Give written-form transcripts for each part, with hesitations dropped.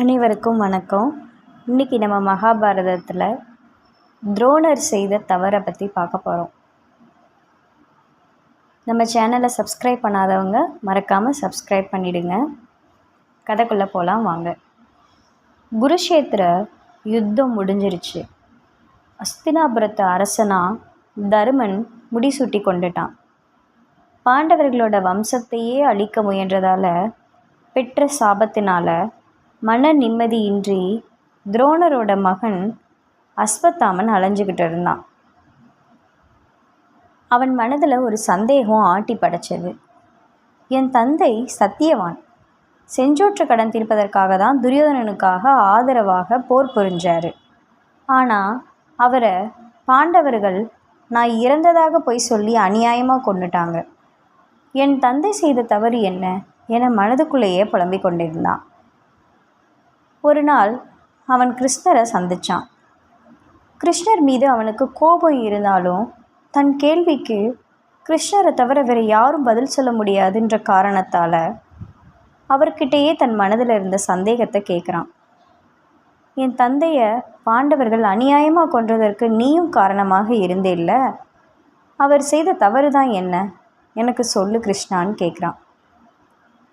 அனைவருக்கும் வணக்கம். இன்றைக்கி நம்ம மகாபாரதத்தில் துரோணர் செய்த தவறை பற்றி பார்க்க போகிறோம். நம்ம சேனலை சப்ஸ்கிரைப் பண்ணாதவங்க மறக்காமல் சப்ஸ்கிரைப் பண்ணிவிடுங்க. கதைக்குள்ளே போகலாம் வாங்க. குருஷேத்திர யுத்தம் முடிஞ்சிருச்சு. அஸ்தினாபுரத்து அரசனாக தருமன் முடிசூட்டி கொண்டுட்டான். பாண்டவர்களோட வம்சத்தையே அழிக்க முயன்றதால் பெற்ற சாபத்தினால் மன நிம்மதியின்றி துரோணரோட மகன் அஸ்வத்தாமன் அலைஞ்சிக்கிட்டு இருந்தான். அவன் மனதில் ஒரு சந்தேகம் ஆட்டி படைச்சது. என் தந்தை சத்தியவான். செஞ்சோற்று கடன் தீர்ப்பதற்காக தான் துரியோதனனுக்காக ஆதரவாக போர் புரிஞ்சார். ஆனால் அவரை பாண்டவர்கள் நான் இறந்ததாக போய் சொல்லி அநியாயமாக கொண்டுட்டாங்க. என் தந்தை செய்த தவறு என்ன என மனதுக்குள்ளேயே புலம்பிக் கொண்டிருந்தான். ஒரு நாள் அவன் கிருஷ்ணரை சந்தித்தான். கிருஷ்ணர் மீது அவனுக்கு கோபம் இருந்தாலும் தன் கேள்விக்கு கிருஷ்ணரை தவிர வேறு யாரும் பதில் சொல்ல முடியாதுன்ற காரணத்தால் அவர்கிட்டயே தன் மனதில் இருந்த சந்தேகத்தை கேட்குறான். என் தந்தையை பாண்டவர்கள் அநியாயமாக கொன்றதற்கு நீயும் காரணமாக இருந்தேல்ல, அவர் செய்த தவறு தான் என்ன, எனக்கு சொல்லு கிருஷ்ணான்னு கேட்குறான்.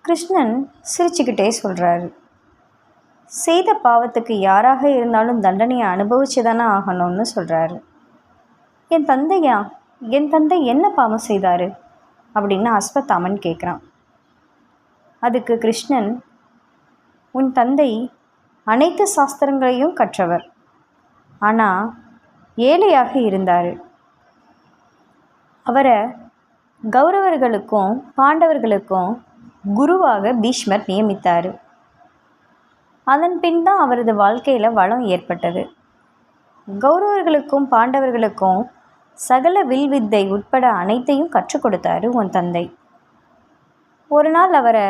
கிருஷ்ணன் சிரிச்சுக்கிட்டே சொல்கிறாரு, செய்த பாவத்துக்கு யாராக இருந்தாலும் தண்டனையை அனுபவிச்சு தானே ஆகணும்னு சொல்கிறாரு. என் தந்தை என்ன பாவம் செய்தார் அப்படின்னு அஸ்வத்தாமன் கேட்குறான். அதுக்கு கிருஷ்ணன், உன் தந்தை அனைத்து சாஸ்திரங்களையும் கற்றவர், ஆனால் ஏழையாக இருந்தார். அவரை கௌரவர்களுக்கும் பாண்டவர்களுக்கும் குருவாக பீஷ்மர் நியமித்தார். அதன் பின் தான் அவரது வாழ்க்கையில் வளம் ஏற்பட்டது. கௌரவர்களுக்கும் பாண்டவர்களுக்கும் சகல வில்வித்தை உட்பட அனைத்தையும் கற்றுக் கொடுத்தாரு உன் தந்தை. ஒரு நாள் அவரை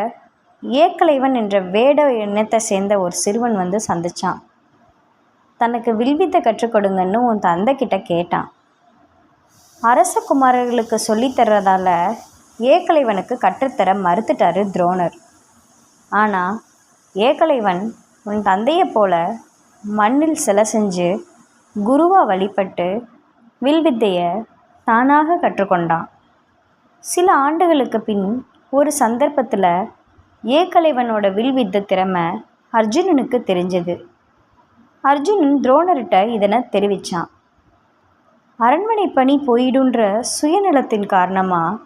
ஏக்கலைவன் என்ற வேட இனத்தை சேர்ந்த ஒரு சிறுவன் வந்து சந்தித்தான். தனக்கு வில்வித்தை கற்றுக் கொடுங்கன்னு உன் தந்தை கிட்ட கேட்டான். அரச குமாரர்களுக்கு சொல்லித்தர்றதால ஏக்கலைவனுக்கு கற்றுத்தர மறுத்துட்டாரு துரோணர். ஆனால் ஏக்கலைவன் உன் தந்தையை போல மண்ணில் சிலை செஞ்சு குருவாக வழிபட்டு வில்வித்தையை தானாக கற்றுக்கொண்டான். சில ஆண்டுகளுக்கு பின் ஒரு சந்தர்ப்பத்தில் ஏக்கலைவனோட வில்வித்தை திறமை அர்ஜுனனுக்கு தெரிஞ்சது. அர்ஜுனன் துரோணர்கிட்ட இதனை தெரிவித்தான். அரண்மனை பணி போயிடுன்ற சுயநலத்தின் காரணமாக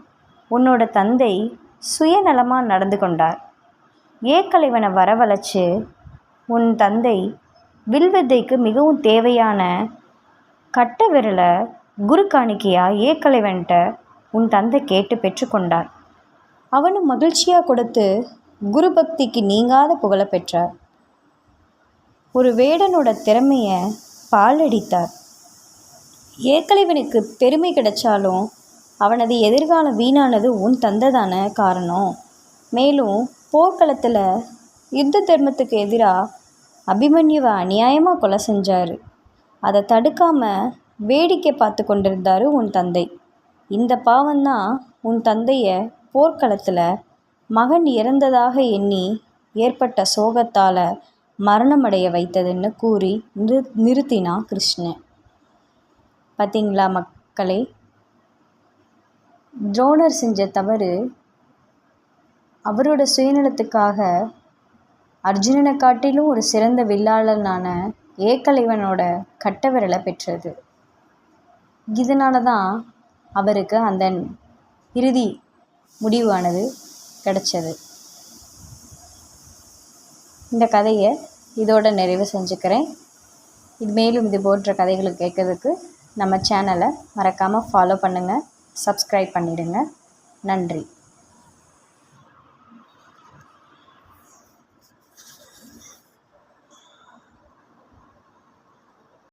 உன்னோட தந்தை சுயநலமாக நடந்து கொண்டார். ஏக்கலைவனை வரவழைச்சு உன் தந்தை வில்வித்தைக்கு மிகவும் தேவையான கட்ட விரலை குரு காணிக்கையாக ஏக்கலைவன்கிட்ட உன் தந்தை கேட்டு பெற்றுக்கொண்டார். அவனும் மகிழ்ச்சியாக கொடுத்து குரு பக்திக்கு நீங்காத புகழ பெற்றார். ஒரு வேடனோட திறமையை பாலடித்தார். ஏக்கலைவனுக்கு பெருமை கிடைச்சாலும் அவனது எதிர்காலம் வீணானது உன் தந்தை தானே காரணம். மேலும் போர்க்களத்தில் யுத்த தர்மத்துக்கு எதிராக அபிமன்யுவை அநியாயமாக கொலை செஞ்சார். அதை தடுக்காமல் வேடிக்கை பார்த்து கொண்டிருந்தார் உன் தந்தை. இந்த பாவம்தான் உன் தந்தையை போர்க்களத்தில் மகன் இறந்ததாக எண்ணி ஏற்பட்ட சோகத்தால் மரணமடைய வைத்ததுன்னு கூறி நிறுத்தினான் கிருஷ்ணன். பார்த்தீங்களா மக்களே, துரோணர் செஞ்ச தவறு அவரோட சுயநலத்துக்காக அர்ஜுனனை காட்டிலும் ஒரு சிறந்த வில்லாளனான ஏக்கலைவனோட கட்ட விரலை பெற்றது. இதனால தான் அவருக்கு அந்த இறுதி முடிவானது கிடைச்சது. இந்த கதையை இதோட நிறைவு செஞ்சுக்கிறேன். மேலும் இது போன்ற கதைகளை கேட்கறதுக்கு நம்ம சேனலை மறக்காமல் ஃபாலோ பண்ணுங்கள், சப்ஸ்கிரைப் பண்ணிடுங்க. நன்றி.